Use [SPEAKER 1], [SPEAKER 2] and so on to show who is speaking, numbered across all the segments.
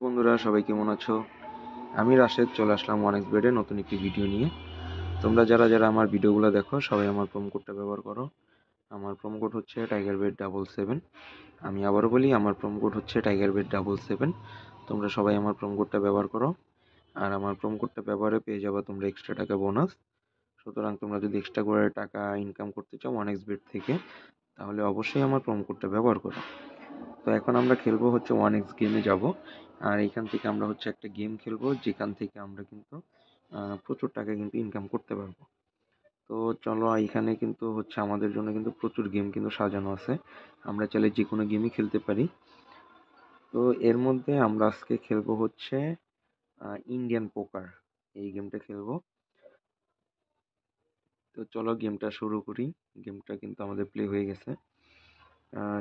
[SPEAKER 1] বন্ধুরা, সবাই কেমন আছো? আমি রাশেদ চলে আসলাম ওয়ানএক্সবেডে নতুন একটি ভিডিও নিয়ে। তোমরা যারা যারা আমার ভিডিওগুলো দেখো সবাই আমার প্রোমো কোডটা ব্যবহার করো। আমার প্রোমো কোড হচ্ছে টাইগারবেড77। আমি আবারও বলি, আমার প্রোমো কোড হচ্ছে টাইগারবেড77। তোমরা সবাই আমার প্রোমো কোডটা ব্যবহার করো। আর আমার প্রোমো কোডটা ব্যবহারে পেয়ে যাবে তোমরা এক্সট্রা টাকা বোনাস। সুতরাং তোমরা যদি এক্সট্রা করে টাকা ইনকাম করতে চাও ওয়ানএক্সবেড থেকে, তাহলে অবশ্যই আমার প্রোমো কোডটা ব্যবহার করো। তো এখন আমরা খেলবো হচ্ছে 1x গেমে যাব। আর এখান থেকে আমরা হচ্ছে একটা গেম খেলবো, যেখান থেকে আমরা কিন্তু প্রচুর টাকা কিন্তু ইনকাম করতে পারবো। তো চলো, এখানে কিন্তু হচ্ছে আমাদের জন্য কিন্তু প্রচুর গেম কিন্তু সাজানো আছে। আমরা চাইলে যে কোনো গেমই খেলতে পারি। তো এর মধ্যে আমরা আজকে খেলবো হচ্ছে ইন্ডিয়ান পোকার। এই গেমটা খেলবো। তো চলো গেমটা শুরু করি। গেমটা কিন্তু আমাদের প্লে হয়ে গেছে।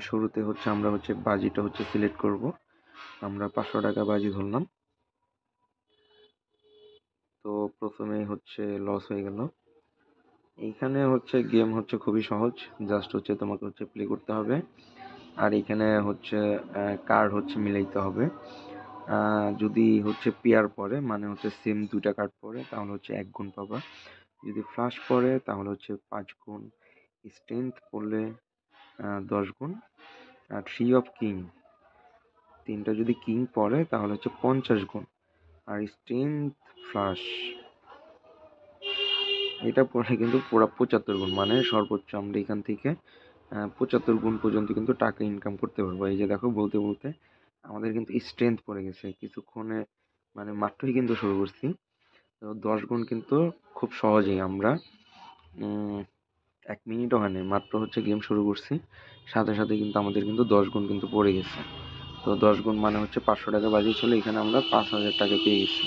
[SPEAKER 1] শুরুতে হচ্ছে আমরা হচ্ছে বাজিটা হচ্ছে সিলেক্ট করব। আমরা 500 টাকা বাজি ধরলাম। তো প্রথমেই হচ্ছে লস হয়ে গেল। এইখানে হচ্ছে গেম হচ্ছে খুবই সহজ। জাস্ট হচ্ছে তোমাকে হচ্ছে প্লে করতে হবে। আর এখানে হচ্ছে কার্ড হচ্ছে মিলাইতে হবে। যদি হচ্ছে পেয়ার পড়ে, মানে হচ্ছে সেম দুইটা কার্ড পড়ে, তাহলে হচ্ছে 1 গুণ পাবা। যদি ফ্লাশ পড়ে তাহলে হচ্ছে 5 গুণ। স্ট্রেংথ পড়লে 10 গুণ। আর থ্রি অফ কিং, তিনটা যদি কিং পড়ে তাহলে হচ্ছে 50 গুণ। আর স্ট্রেংথ ফ্লাশ এটা পড়ে কিন্তু পুরো 75 গুণ, মানে সর্বোচ্চ আমরা এখান থেকে 75 গুণ পর্যন্ত কিন্তু টাকা ইনকাম করতে পারবো। এই যে দেখো, বলতে বলতে আমাদের কিন্তু স্ট্রেংথ পড়ে গেছে কিছুক্ষণে, মানে মাত্রই কিন্তু শুরু করছি। তো 10 গুণ কিন্তু খুব সহজেই আমরা 1 মিনিটও হয়নি, মাত্র হচ্ছে গেম শুরু করছি, সাথে সাথে কিন্তু আমাদের কিন্তু 10 গুণ কিন্তু পড়ে গেছে। তো 10 গুণ মানে হচ্ছে 500 টাকা বাজিয়েছিল, এখানে আমরা 5000 টাকা পেয়ে গেছি।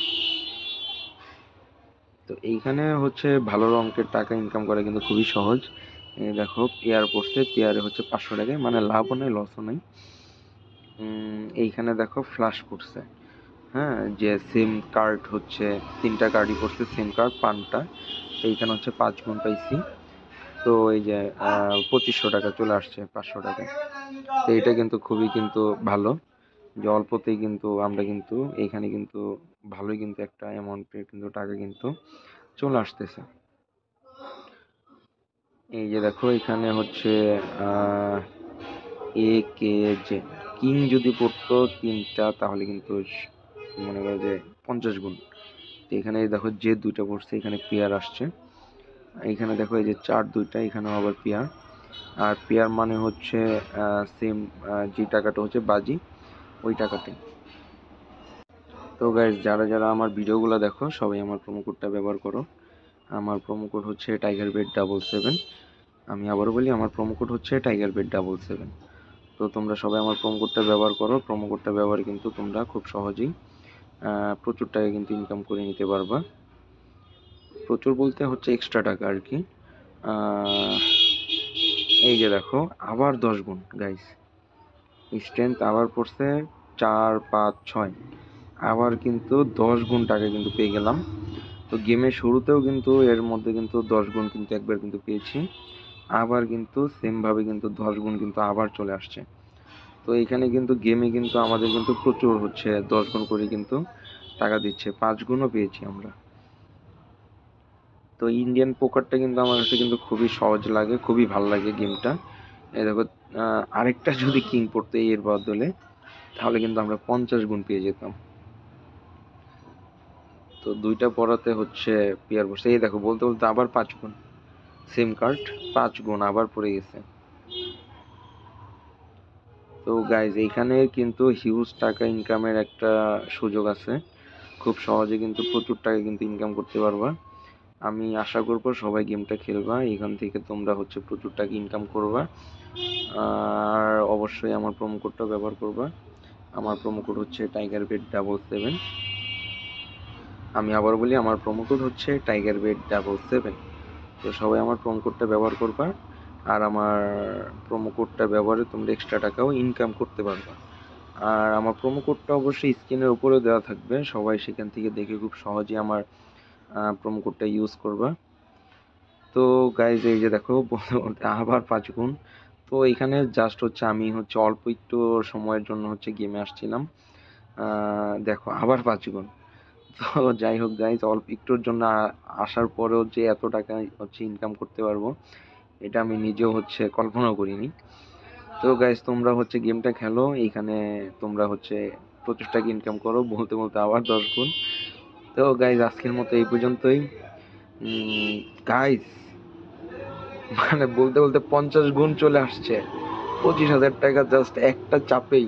[SPEAKER 1] তো এইখানে হচ্ছে ভালো অঙ্কের টাকা ইনকাম করা কিন্তু খুবই সহজ। এই দেখো, পেয়ার পড়ছে, পেয়ারে হচ্ছে 500 টাকায়, মানে লাভও নাই লসও নাই। এইখানে দেখো ফ্লাশ পড়ছে। হ্যাঁ, যে সেম কার্ড হচ্ছে তিনটা কার্ডই পড়ছে, সেম কার্ড পানটা। তো এইখানে হচ্ছে 5 গুণ পাইছি। তো এই যে 2500 টাকা চলে আসছে 500 টাকায়। তো এটা কিন্তু খুবই কিন্তু ভালো, যে অল্পতেই কিন্তু আমরা কিন্তু এইখানে কিন্তু ভালোই কিন্তু একটা অ্যামাউন্টের কিন্তু টাকা কিন্তু চলে আসতেছে। এই যে দেখো, এখানে হচ্ছে এ কে জে কিং যদি পড়তো তিনটা, তাহলে কিন্তু মনে করো যে 50 গুণ। তো এখানে দেখো যে দুইটা পড়ছে, এখানে পেয়ার আসছে। এখানে দেখো এই যে চার দুইটা, এখানেও আবার পেয়ার। আর পেয়ার মানে হচ্ছে সেম, যে টাকাটা হচ্ছে বাজি, ওই টাকাটাই। তো গাইজ, যারা যারা আমার ভিডিওগুলো দেখো সবাই আমার প্রোমো কোডটা ব্যবহার করো। আমার প্রোমো কোড হচ্ছে টাইগারবেড77। আমি আবারও বলি, আমার প্রোমো কোড হচ্ছে টাইগারবেড77। তো তোমরা সবাই আমার প্রোমো কোডটা ব্যবহার করো। প্রোমো কোডটা ব্যবহারে কিন্তু তোমরা খুব সহজেই প্রচুর টাকা কিন্তু ইনকাম করে নিতে পারবা। প্রচুর বলতে হচ্ছে এক্সট্রা টাকা আর কি। এই যে দেখো, আবার 10 গুণ গাইস। স্ট্রেংথ আবার পড়ছে 4, 5, 6, আবার কিন্তু 10 গুণ টাকা কিন্তু পেয়ে গেলাম। তো গেমের শুরুতেও কিন্তু এর মধ্যে কিন্তু 10 গুণ কিন্তু একবার কিন্তু পেয়েছি। আবার কিন্তু সেম ভাবে কিন্তু 10 গুণ কিন্তু আবার চলে আসছে। তো এখানে কিন্তু গেমে কিন্তু আমাদের কিন্তু প্রচুর হচ্ছে 10 গুণ করে কিন্তু টাকা দিচ্ছে, 5 গুণও পেয়েছি আমরা। তো ইন্ডিয়ান পোকারটা কিন্তু আমার কাছে কিন্তু খুবই সহজ লাগে, খুবই ভালো লাগে গেমটা। এই দেখো, আরেকটা যদি কিং পড়তো এর বদলে, তাহলে কিন্তু আমরা 50 গুণ পেয়ে যেতাম। তো দুইটা পড়াতে হচ্ছে পেয়ার বসে, এই দেখো বলতে বলতে আবার 5 গুণ, সেম কার্ড 5 গুণ আবার পড়ে গেছে। তো গাইজ, এইখানে কিন্তু হিউজ টাকা ইনকামের একটা সুযোগ আছে। খুব সহজে কিন্তু প্রচুর টাকা কিন্তু ইনকাম করতে পারবা। আমি আশা করবো সবাই গেমটা খেলবা, এখান থেকে তোমরা হচ্ছে প্রচুর টাকা ইনকাম করবা। আর অবশ্যই আমার প্রোমো কোডটা ব্যবহার করবা। আমার প্রোমো কোড হচ্ছে টাইগারবেড77। আমি আবার বলি, আমার প্রোমো কোড হচ্ছে টাইগারবেড77। তো সবাই আমার প্রোমো কোডটা ব্যবহার করবা। আর আমার প্রোমো কোডটা ব্যবহারে তোমরা এক্সট্রা টাকাও ইনকাম করতে পারবা। আর আমার প্রোমো কোডটা অবশ্যই স্ক্রিনের উপরে দেওয়া থাকবে, সবাই সেখান থেকে দেখে খুব সহজেই আমার প্রোমো কোডটা ইউজ করবা। তো গাইজ, এই যে দেখো, বলতে বলতে আবার 5 গুণ। তো এখানে জাস্ট হচ্ছে আমি হচ্ছে অল্প একটু সময়ের জন্য হচ্ছে গেমে আসছিলাম। দেখো আবার 5 গুণ। তো যাই হোক গাইজ, অল্প একটুর জন্য আসার পরেও যে এত টাকা হচ্ছে ইনকাম করতে পারবো, এটা আমি নিজেও হচ্ছে কল্পনাও করিনি। তো গাইজ তোমরা হচ্ছে গেমটা খেলো, এইখানে তোমরা হচ্ছে প্রচুর টাকা ইনকাম করো, বলতে বলতে আবার 10 গুণ। তো গাইজ আজকের মতো এই পর্যন্তই। গাইজ মানে বলতে বলতে 50 গুণ চলে আসছে, 25,000 টাকা জাস্ট একটা চাপেই।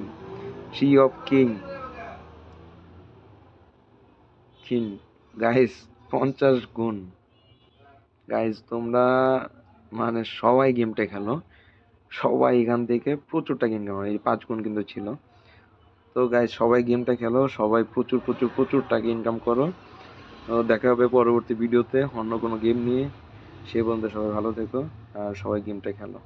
[SPEAKER 1] Tree of king king guys, 50 গুণ। গাইজ তোমরা মানে সবাই গেমটা খেলো, সবাই এখান থেকে প্রচুর টাকা ইনকাম হয়, এই 5 গুণ কিন্তু ছিল। তো গাইজ সবাই গেমটা খেলো, সবাই প্রচুর প্রচুর প্রচুর টাকা ইনকাম করো। তো দেখা হবে পরবর্তী ভিডিওতে অন্য কোনো গেম নিয়ে। সে পর্যন্ত সবাই ভালো থেকো আর সবাই গেমটা খেলো।